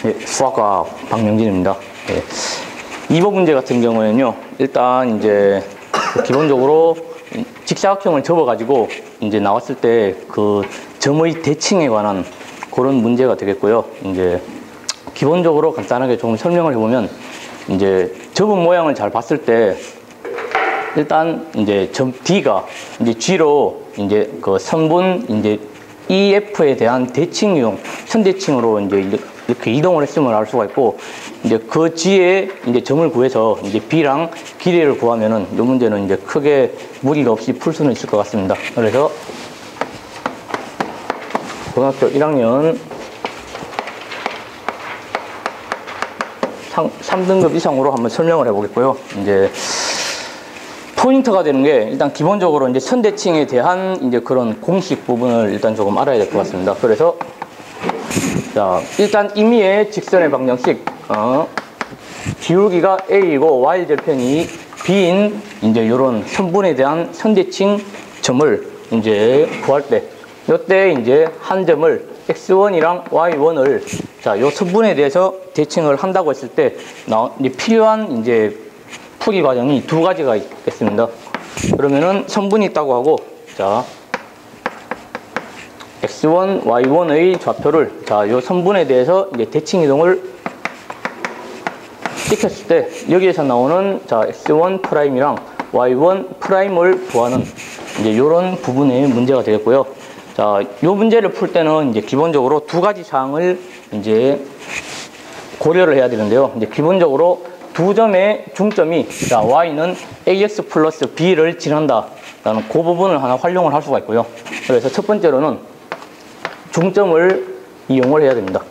네, 수학과 박명진입니다. 네. 2번 문제 같은 경우에는요, 일단 이제 기본적으로 직사각형을 접어가지고 이제 나왔을 때 그 점의 대칭에 관한 그런 문제가 되겠고요. 이제 기본적으로 간단하게 좀 설명을 해보면, 이제 접은 모양을 잘 봤을 때 일단 이제 점 D가 이제 G로 이제 그 선분 이제 EF에 대한 대칭 이용, 선대칭으로 이제 이렇게 이동을 했음을 알 수가 있고, 이제 그 G에 이제 점을 구해서 이제 B랑 길이를 구하면은 이 문제는 이제 크게 무리가 없이 풀 수는 있을 것 같습니다. 그래서 고등학교 1학년 3등급 이상으로 한번 설명을 해보겠고요. 이제 포인트가 되는 게 일단 기본적으로 이제 선대칭에 대한 이제 그런 공식 부분을 일단 조금 알아야 될 것 같습니다. 그래서 자, 일단 임의의 직선의 방정식, 기울기가 A이고 Y절편이 B인 이제 요런 선분에 대한 선대칭 점을 이제 구할 때, 요때 이제 한 점을 X1이랑 Y1을 자, 요 선분에 대해서 대칭을 한다고 했을 때 이제 필요한 이제 풀이 과정이 두 가지가 있겠습니다. 그러면은 선분이 있다고 하고, 자, X1, Y1의 좌표를, 자, 요 선분에 대해서 이제 대칭 이동을 시켰을 때, 여기에서 나오는, 자, X1 프라임이랑 Y1 프라임을 구하는, 이제 요런 부분의 문제가 되겠고요. 자, 요 문제를 풀 때는 이제 기본적으로 두 가지 사항을 이제 고려를 해야 되는데요. 이제 기본적으로 두 점의 중점이, 자, Y는 AX 플러스 B를 지난다 라는 그 부분을 하나 활용을 할 수가 있고요. 그래서 첫 번째로는 중점을 이용을 해야 됩니다.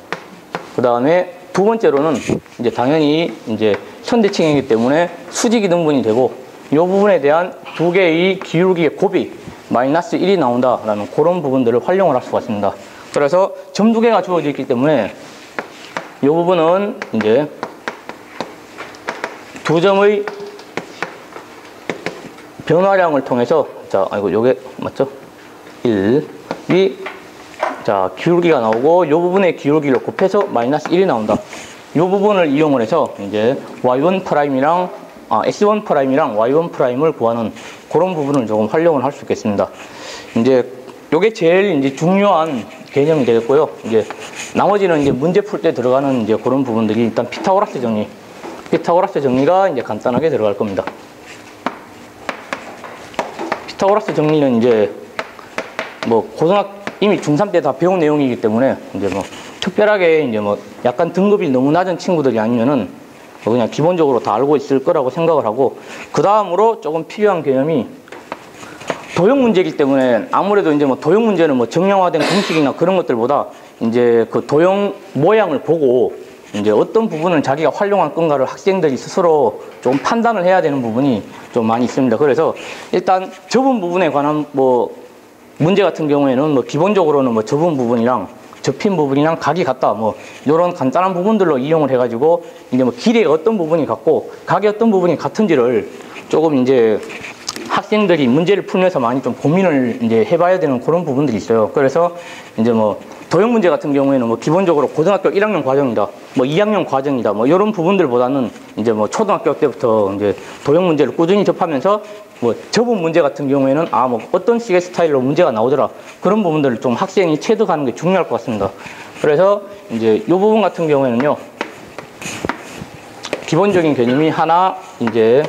그 다음에 두 번째로는 이제 당연히 이제 선대칭이기 때문에 수직이등분이 되고, 이 부분에 대한 두 개의 기울기의 곱이 마이너스 1이 나온다라는 그런 부분들을 활용을 할 수가 있습니다. 그래서 점 두 개가 주어져 있기 때문에 이 부분은 이제 두 점의 변화량을 통해서, 자, 아이고, 요게 맞죠? 1이, 자, 기울기가 나오고, 요 부분의 기울기를 곱해서 마이너스 1이 나온다. 요 부분을 이용을 해서 이제 Y1 프라임이랑, X1 프라임이랑 Y1 프라임을 구하는 그런 부분을 조금 활용을 할 수 있겠습니다. 이제 요게 제일 이제 중요한 개념이 되겠고요. 이제 나머지는 이제 문제 풀 때 들어가는 이제 그런 부분들이 일단 피타고라스 정리가 이제 간단하게 들어갈 겁니다. 피타고라스 정리는 이제 뭐 이미 중3 때 다 배운 내용이기 때문에 이제 뭐 특별하게 이제 뭐 약간 등급이 너무 낮은 친구들이 아니면은 뭐 그냥 기본적으로 다 알고 있을 거라고 생각을 하고, 그 다음으로 조금 필요한 개념이 도형 문제이기 때문에 아무래도 이제 뭐 도형 문제는 뭐 정량화된 공식이나 그런 것들보다 이제 그 도형 모양을 보고 이제 어떤 부분을 자기가 활용할 건가를 학생들이 스스로 좀 판단을 해야 되는 부분이 좀 많이 있습니다. 그래서 일단 접은 부분에 관한 뭐 문제 같은 경우에는 뭐 기본적으로는 뭐 접은 부분이랑 접힌 부분이랑 각이 같다, 뭐 이런 간단한 부분들로 이용을 해가지고 이제 뭐 길이가 어떤 부분이 같고 각이 어떤 부분이 같은지를 조금 이제 학생들이 문제를 풀면서 많이 좀 고민을 이제 해봐야 되는 그런 부분들이 있어요. 그래서 이제 뭐 도형 문제 같은 경우에는 뭐 기본적으로 고등학교 1학년 과정이다, 뭐 2학년 과정이다, 뭐 이런 부분들보다는 이제 뭐 초등학교 때부터 이제 도형 문제를 꾸준히 접하면서 뭐 접은 문제 같은 경우에는 뭐 어떤 식의 스타일로 문제가 나오더라, 그런 부분들을 좀 학생이 체득하는 게 중요할 것 같습니다. 그래서 이제 이 부분 같은 경우에는요, 기본적인 개념이 하나 이제,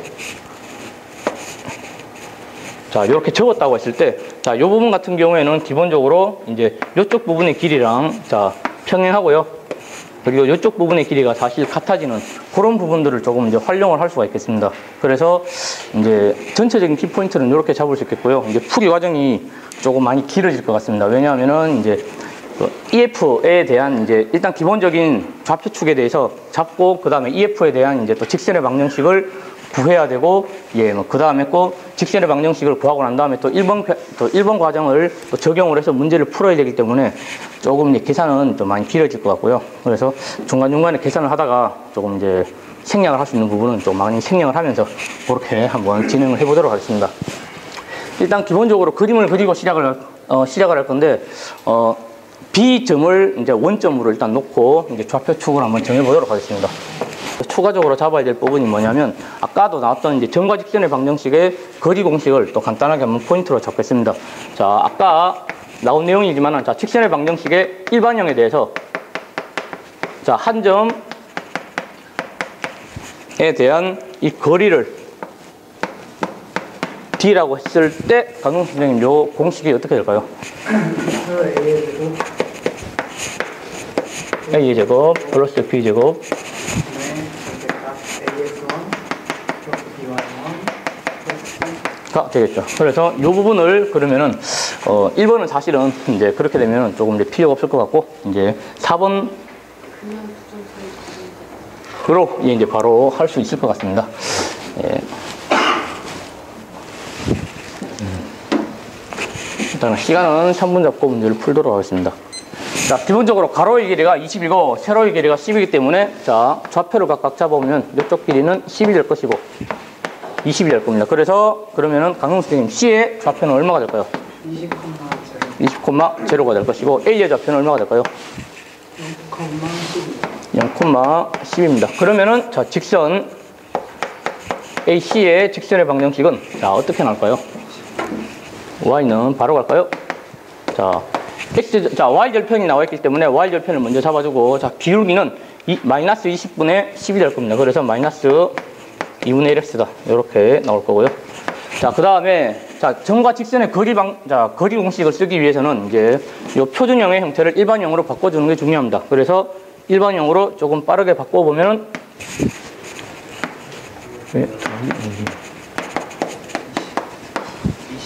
자, 이렇게 적었다고 했을 때, 자, 이 부분 같은 경우에는 기본적으로 이제 이쪽 부분의 길이랑, 자, 평행하고요. 그리고 이쪽 부분의 길이가 사실 같아지는 그런 부분들을 조금 이제 활용을 할 수가 있겠습니다. 그래서 이제 전체적인 키포인트는 이렇게 잡을 수 있겠고요. 이제 풀이 과정이 조금 많이 길어질 것 같습니다. 왜냐하면은 이제 EF에 대한 이제 일단 기본적인 좌표축에 대해서 잡고, 그 다음에 EF에 대한 이제 또 직선의 방정식을 구해야 되고, 예, 뭐, 그 다음에 꼭 직선의 방정식을 구하고 난 다음에 또 1번 과정을 또 적용을 해서 문제를 풀어야 되기 때문에 조금 이제 계산은 좀 많이 길어질 것 같고요. 그래서 중간중간에 계산을 하다가 조금 이제 생략을 할 수 있는 부분은 좀 많이 생략을 하면서 그렇게 한번 진행을 해보도록 하겠습니다. 일단 기본적으로 그림을 그리고 시작을 할 건데, B점을 이제 원점으로 일단 놓고 이제 좌표 축을 한번 정해 보도록 하겠습니다. 추가적으로 잡아야 될 부분이 뭐냐면 아까도 나왔던 이제 점과 직선의 방정식의 거리 공식을 또 간단하게 한번 포인트로 잡겠습니다. 자, 아까 나온 내용이지만 자, 직선의 방정식의 일반형에 대해서 자, 한 점에 대한 이 거리를 D라고 했을 때 강동 선생님 요 공식이 어떻게 될까요? A의 제곱 플러스 B 제곱 가 되겠죠. 그래서 이 부분을 그러면은 1번은 사실은 이제 그렇게 되면 조금 이제 필요가 없을 것 같고 이제 4번으로 이제 바로 할 수 있을 것 같습니다. 예. 일단 시간은 3분 잡고 문제를 풀도록 하겠습니다. 자, 기본적으로 가로의 길이가 20이고 세로의 길이가 10이기 때문에 자, 좌표를 각각 잡아보면 이쪽 길이는 10이 될 것이고 20이 될 겁니다. 그래서 그러면은 강릉 선생님 C의 좌표는 얼마가 될까요? 20,0가 될 것이고 A의 좌표는 얼마가 될까요? 0,10입니다. 그러면은 자, 직선 AC의 직선의 방정식은 자, 어떻게 나올까요? Y는 바로 갈까요? 자, Y절편이 나와 있기 때문에 Y절편을 먼저 잡아주고 자, 기울기는 마이너스 20분의 10이 될 겁니다. 그래서 마이너스 2분의 1x다. 이렇게 나올 거고요. 자, 그 다음에, 자, 점과 직선의 거리 공식을 쓰기 위해서는 이제 요 표준형의 형태를 일반형으로 바꿔주는 게 중요합니다. 그래서 일반형으로 조금 빠르게 바꿔보면은,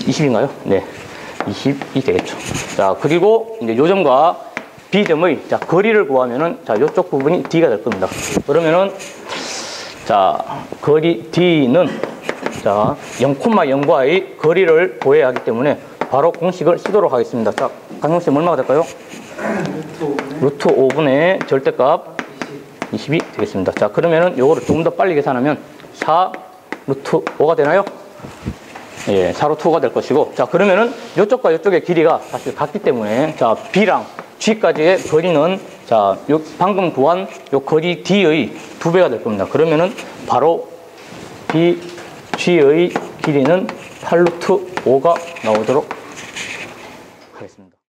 20인가요? 네. 20이 되겠죠. 자, 그리고 이제 요 점과 B점의 자, 거리를 구하면은 자, 요쪽 부분이 D가 될 겁니다. 그러면은 자, 거리 D는 자, 0,0과의 거리를 구해야 하기 때문에 바로 공식을 쓰도록 하겠습니다. 자, 강형쌤 얼마가 될까요? 루트 5분의 절대값 20이 되겠습니다. 자, 그러면은 요거를 조금 더 빨리 계산하면 4 루트 5가 되나요? 예, 4 루트 5가 될 것이고 자, 그러면은 요쪽과 요쪽의 길이가 사실 같기 때문에 자, B랑 G까지의 거리는 자, 요 방금 구한 요 거리 D의 2배가 될 겁니다. 그러면은 바로 B, G의 길이는 8루트 5가 나오도록